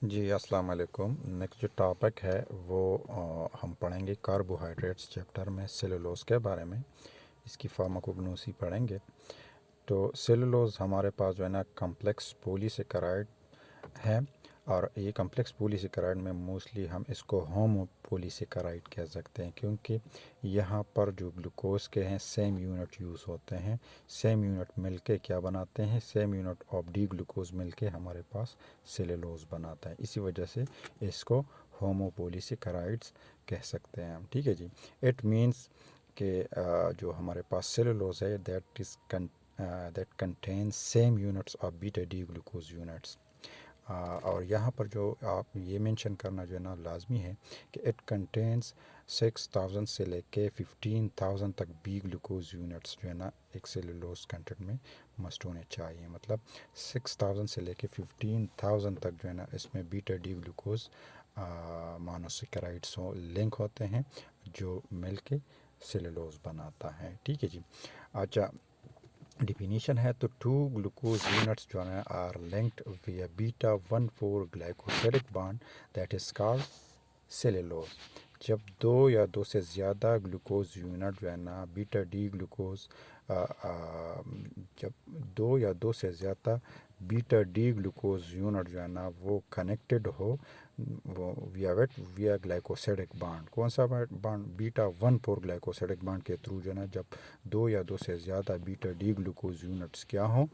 जी अस्सलाम वालेकुम। नेक्स्ट जो टॉपिक है वो हम पढ़ेंगे कार्बोहाइड्रेट्स चैप्टर में सेलुलोज के बारे में। इसकी फार्माकोग्नोसी पढ़ेंगे। तो सेलुलोज हमारे पास जो है ना कम्प्लेक्स पॉलीसेकेराइड है, और ये कम्प्लेक्स पॉलीसेकेराइड में मोस्टली हम इसको होमो पॉलीसेकेराइड कह सकते हैं, क्योंकि यहाँ पर जो ग्लूकोज के हैं सेम यूनिट यूज़ होते हैं। सेम यूनिट मिलके क्या बनाते हैं, same unit of D glucose मिलके हमारे पास सेलुलोज बनाता है। इसी वजह से इसको होमो पॉलीसेकेराइड्स कह सकते हैं हम। ठीक है जी। इट मीन्स कि जो हमारे पास सेलुलोज है that contain same units of beta D glucose units. और यहाँ पर जो आप ये मेंशन करना जो है ना लाजमी है कि इट कंटेंस 6000 से लेके 15000 तक बी ग्लूकोज यूनिट्स जो है ना एक सेलुलोज कंटेंट में मस्ट होने चाहिए। मतलब 6000 से लेके 15000 तक जो है ना इसमें beta D glucose monosaccharides link होते हैं जो मिल के सेलुलोज बनाता है। ठीक है जी। अच्छा, डिफिनीशन है तो टू ग्लूकोज यूनिट्स जो है are linked via beta 1,4 glycosidic bond that is called cellulose. जब दो या दो से ज़्यादा ग्लूकोज यूनिट जो है ना बीटा डी ग्लूकोज जब दो या दो से ज़्यादा बीटा डी ग्लूकोज यूनिट जो है ना वो कनेक्टेड हो वो विया ग्लाइकोसिडिक बॉन्ड। कौन सा बॉन्ड? बीटा 1,4 ग्लाइकोसिडिक बॉन्ड के थ्रू जो है ना जब दो या दो से ज़्यादा बीटा डी ग्लूकोज यूनिट्स क्या हो,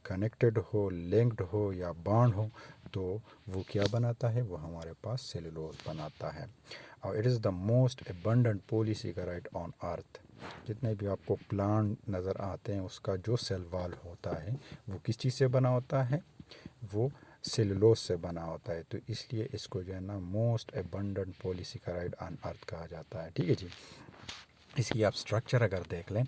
कनेक्टेड हो, लिंक्ड हो या बॉन्ड हो, तो वो क्या बनाता है, वो हमारे पास सेलुलोज बनाता है। और it is the most abundant polysaccharide on earth. जितने भी आपको प्लांट नज़र आते हैं उसका जो सेल वॉल होता है वो किस चीज़ से बना होता है, वो सेलुलोज से बना होता है। तो इसलिए इसको जो है ना most abundant polysaccharide on earth कहा जाता है। ठीक है जी। इसकी आप स्ट्रक्चर अगर देख लें,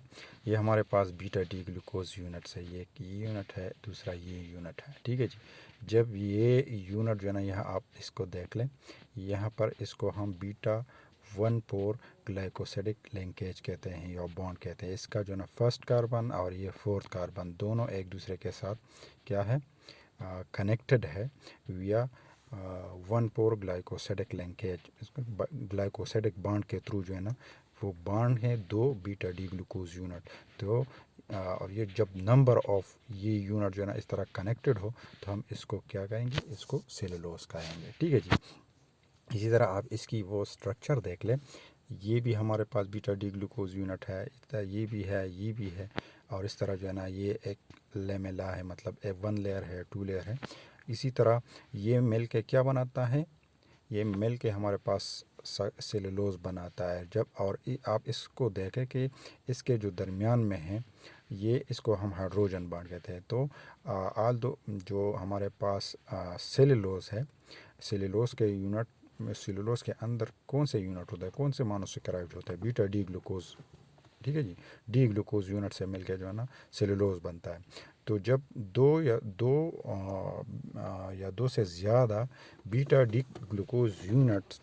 ये हमारे पास बीटा डी ग्लूकोज यूनिट्स है, ये यूनिट है, दूसरा ये यूनिट है। ठीक है जी। जब ये यूनिट जो है ना यहाँ आप इसको देख लें, यहाँ पर इसको हम बीटा 1,4 ग्लाइकोसिडिक लिंकेज कहते हैं या बॉन्ड कहते हैं। इसका जो है ना फर्स्ट कार्बन और ये फोर्थ कार्बन दोनों एक दूसरे के साथ क्या है, कनेक्टेड है विया 1,4 ग्लाइकोसिडिक लिंकेज। इसको ग्लाइकोसिडिक बॉन्ड के थ्रू जो है ना वो बॉन्ड है दो बीटा डी ग्लूकोज यूनिट। तो और ये जब नंबर ऑफ ये यूनिट जो है ना इस तरह कनेक्टेड हो तो हम इसको क्या कहेंगे, इसको सेलुलोज कहेंगे। ठीक है जी। इसी तरह आप इसकी वो स्ट्रक्चर देख लें, ये भी हमारे पास बीटा डी ग्लूकोज यूनिट है, इस तरह ये भी है, ये भी है, और इस तरह जो है ना ये एक लेमेला है, मतलब एक 1 लेयर है, 2 लेयर है। इसी तरह ये मिल के क्या बनाता है, ये मिल के हमारे पास सेलुलोज बनाता है। जब और आप इसको देखें कि इसके जो दरमियान में है ये इसको हम हाइड्रोजन बॉन्ड कहते हैं। तो आल दो जो हमारे पास सेलुलोज है, सेलुलोज के यूनिट सेलुलोज के अंदर कौन से यूनिट होता है, कौन से मोनोसेकेराइड होता है, बीटा डी ग्लूकोज। ठीक है जी। डी ग्लूकोज यूनिट से मिलकर जो है ना सेलुलोज बनता है। तो जब दो से ज़्यादा बीटा डी ग्लूकोज यूनिट्स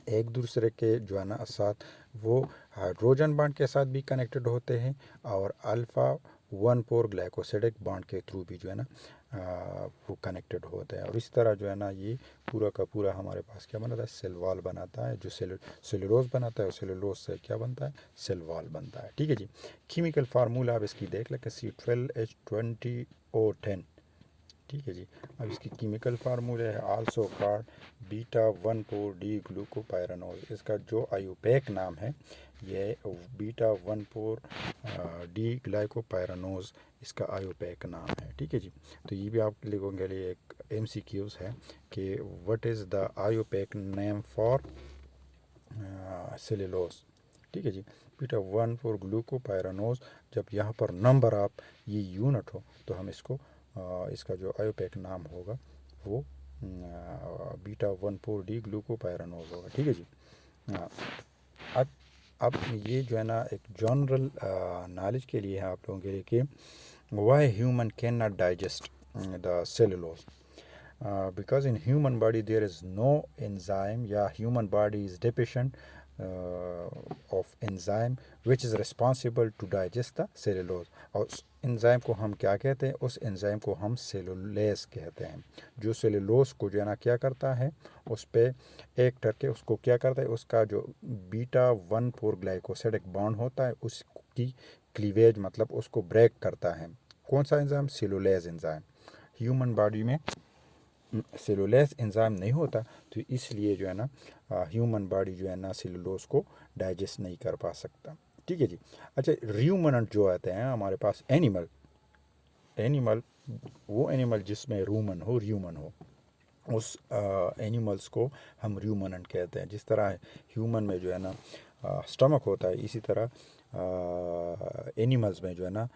एक दूसरे के जो है ना साथ वो हाइड्रोजन बॉन्ड के साथ भी कनेक्टेड होते हैं, और अल्फ़ा 1,4 ग्लाइकोसिडिक बॉन्ड के थ्रू भी जो है ना वो कनेक्टेड होते हैं। और इस तरह जो है ना ये पूरा का पूरा हमारे पास क्या बनाता है, सेल वॉल बनाता है। जो सेलुलोज बनाता है और सेलुलोज से क्या बनता है, सेल वॉल बनता है। ठीक है जी। केमिकल फार्मूला आप इसकी देख लें कि C12H20O10। ठीक है जी। अब इसकी केमिकल फार्मूले है also called beta 1,4 D glucopyranose. इसका जो आयुपैक नाम है ये बीटा 1,4 डी ग्लाइकोपायरानोज इसका आयुपैक नाम है। ठीक है जी। तो ये भी आप लोगों के लिए एक MCQs है कि what is the IUPAC name for cellulose. ठीक है जी। Beta 1,4 glucopyranose. जब यहाँ पर नंबर ऑफ ये यूनिट हो तो हम इसको इसका जो आयोपैक नाम होगा वो बीटा 1,4 डी ग्लूकोपायरानोज होगा। ठीक है जी। हाँ, अब ये जो है ना एक जनरल नॉलेज के लिए है आप लोगों के लिए कि why human can not digest the cellulose. Because in human body there is no enzyme, या human body is deficient of enzyme which is responsible to digest the cellulose. और उस एंजाइम को हम क्या कहते हैं? उस एंजाइम को हम सेलुलेज कहते हैं, जो सेलुलोज को जो है ना क्या करता है, उस पर एक करके उसको क्या करता है, उसका जो β1,4 ग्लाइकोसिडिक बॉन्ड होता है उसकी क्लीवेज मतलब उसको ब्रेक करता है। कौन सा enzyme? Cellulase enzyme. Human body में सेलुलेज एंजाइम नहीं होता, तो इसलिए जो है ना ह्यूमन बॉडी जो है ना सेलुलोज को डाइजेस्ट नहीं कर पा सकता। ठीक है जी। अच्छा, रूमिनेंट जो आते हैं हमारे पास, एनिमल वो एनिमल जिसमें ह्यूमन हो, उस एनिमल्स को हम रूमिनेंट कहते हैं। जिस तरह ह्यूमन में जो है ना स्टमक होता है, इसी तरह एनिमल्स में जो है ना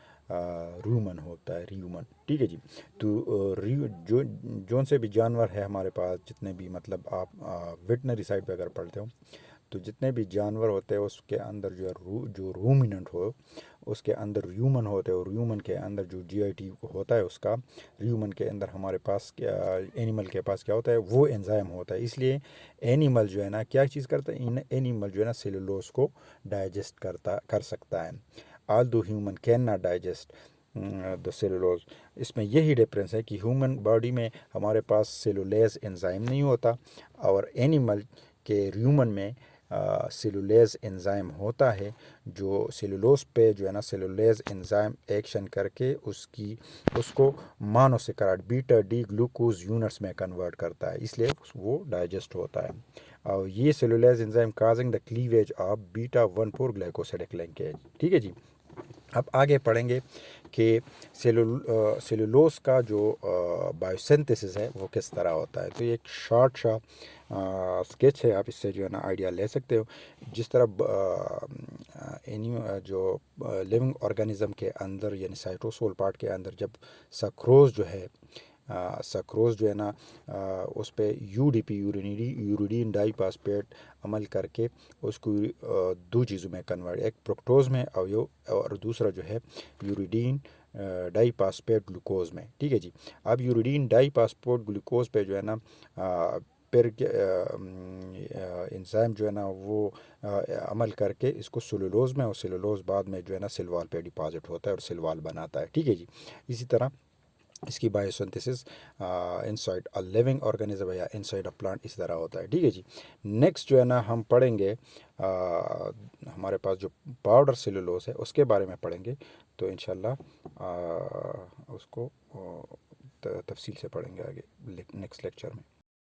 रूमन होता है, ह्यूमन। ठीक है जी। तो जो जोन से भी जानवर है हमारे पास, जितने भी मतलब आप वेटनरी साइड पे अगर पढ़ते हो, तो जितने भी जानवर होते हैं उसके अंदर जो है जो रूमिनेंट हो उसके अंदर ह्यूमन होते हैं, और ह्यूमन के अंदर जो जीआईटी होता है उसका, ह्यूमन के अंदर हमारे पास क्या, एनिमल के पास क्या होता है, वो एंजाइम होता है। इसलिए एनिमल जो है ना क्या चीज़ करता है, एनिमल जो है ना सेलुलोज को डाइजेस्ट कर सकता है, although human cannot digest the cellulose। इसमें यही डिफरेंस है कि ह्यूमन बॉडी में हमारे पास सेलुलेज एंजाइम नहीं होता, और एनिमल के ह्यूमन में सेलुलेज एंजाइम होता है, जो सेलुलोज पे जो है ना सेलुलेज एंजाइम एक्शन करके उसको मानोसेक्राइड β-D ग्लूकोज यूनिट्स में कन्वर्ट करता है, इसलिए वो डाइजेस्ट होता है। और ये cellulase enzyme causing the cleavage of β1,4 glycosidic linkage. ठीक है जी। अब आगे पढ़ेंगे कि सेलुलोज का जो बायोसिंथेसिस है वो किस तरह होता है। तो ये एक शॉर्ट सा स्केच है, आप इससे जो है ना आइडिया ले सकते हो। जिस तरह जो लिविंग ऑर्गेनिज्म के अंदर यानी साइटोसोल पार्ट के अंदर जब सक्रोज जो है ना उस पर यूडीपी यूरिडीन डाइफॉस्फेट अमल करके उसको दो चीज़ों में कन्वर्ट, एक फ्रुक्टोज में और दूसरा जो है यूरिडीन डाइफॉस्फेट ग्लूकोज में। ठीक है जी। अब यूरिडीन डाइफॉस्फेट ग्लूकोज पे जो है ना फिर एंजाइम जो है ना वो अमल करके इसको सेलुलोज में, और सेलुलोज बाद में जो है ना सेल वॉल पे डिपॉजिट होता है और सेल वॉल बनाता है। ठीक है जी। इसी तरह इसकी biosynthesis inside a living organism या इनसाइड अ प्लांट इस तरह होता है। ठीक है जी। नेक्स्ट जो है ना हम पढ़ेंगे हमारे पास जो पाउडर सेलुलोज है उसके बारे में पढ़ेंगे, तो इंशाल्लाह उसको तफसील से पढ़ेंगे आगे नेक्स्ट लेक्चर में।